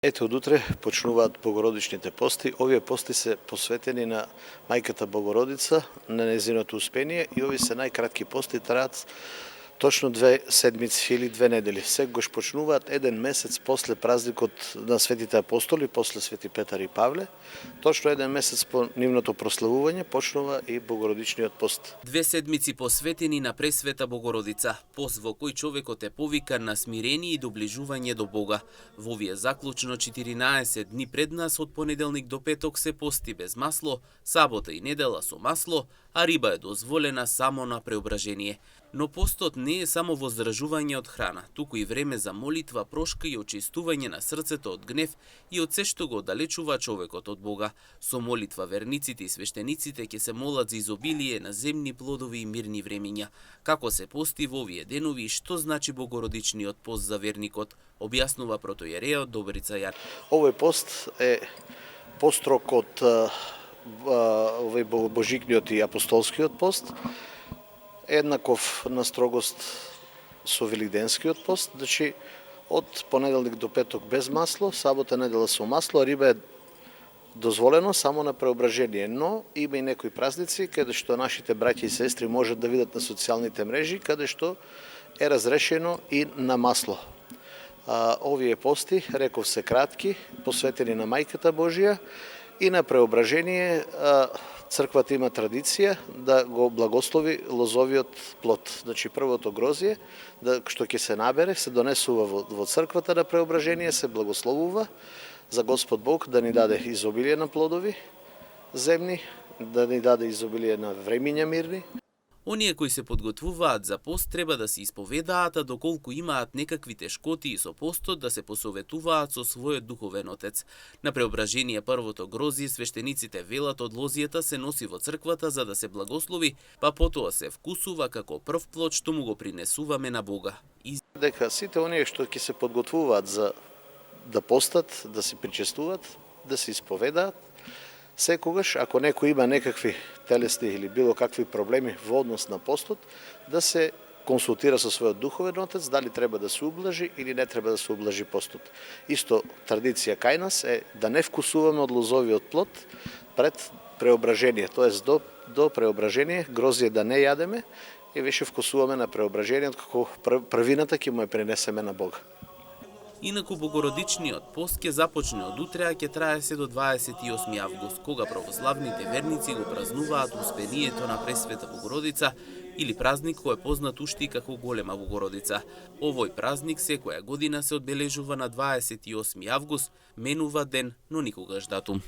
Ете, од утре почнуваат богородичните пости. Овие пости се посветени на Мајката Богородица, на незиното успение и овие се најкратки пости, траат точно 2 седмици или 2 недели. Секогаш почнуваат еден месец после празникот на Светите Апостоли, после Свети Петар и Павле. Точно еден месец по нивното прославување почнува и Богородичниот пост. 2 седмици посветени на Пресвета Богородица, пост во кој човекот е повикан на смирение и доближување до Бога. Во овие заклучно 14 дни пред нас од понеделник до петок се пости без масло, сабота и недела со масло, а риба е дозволена само на преображение. Но постот не е само воздражување од храна, туку и време за молитва, прошка и очистување на срцето од гнев и од се што го оддалечува човекот од Бога. Со молитва верниците и свештениците ќе се молат за изобилие на земни плодови и мирни времиња. Како се пости во овие денови и што значи Богородичниот пост за верникот, објаснува протоиерејот Добрица Јар. Овој пост е построг од овој божикниот и апостолскиот пост, еднаков на строгост со великденскиот пост, значи од понеделник до петок без масло, сабота недела со масло, а риба е дозволено само на преображение, но има и некои празници каде што нашите браќа и сестри можат да видат на социјалните мрежи, каде што е разрешено и на масло. Овие пости, реков се кратки, посветени на Мајката Божија и на преображение. Црквата има традиција да го благослови лозовиот плод. Значи првото грозје што ќе се набере, се донесува во црквата на преображение, се благословува за Господ Бог да ни даде изобилие на плодови земни, да ни даде изобилие на времиња мирни. Оние кои се подготвуваат за пост треба да се исповедаат, а доколку имаат некакви тешкоти и со постот да се посоветуваат со својот духовен отец. На преображение првото грозје свештениците велат од лозијата се носи во црквата за да се благослови, па потоа се вкусува како прв плод што му го принесуваме на Бога. Дека сите оние што ќе се подготвуваат за да постат, да се причестуваат, да се исповедаат, секогаш, ако некој има некакви телесни или било какви проблеми во однос на постот, да се консултира со својот духовен отец, дали треба да се ублажи или не треба да се ублажи постот. Исто традиција кај нас е да не вкусуваме од лозовиот плод пред преображение, тоест до преображение, грозје да не јадеме и веќе вкусуваме на преображението како првината ќе му ја пренесеме на Бога. Инаку Богородичниот пост ќе започне од утре, а ќе трае се до 28 август, кога православните верници го празнуваат успението на Пресвета Богородица или празник кој е познат уште и како Голема Богородица. Овој празник секоја година се одбележува на 28 август, менува ден, но никогаш датум.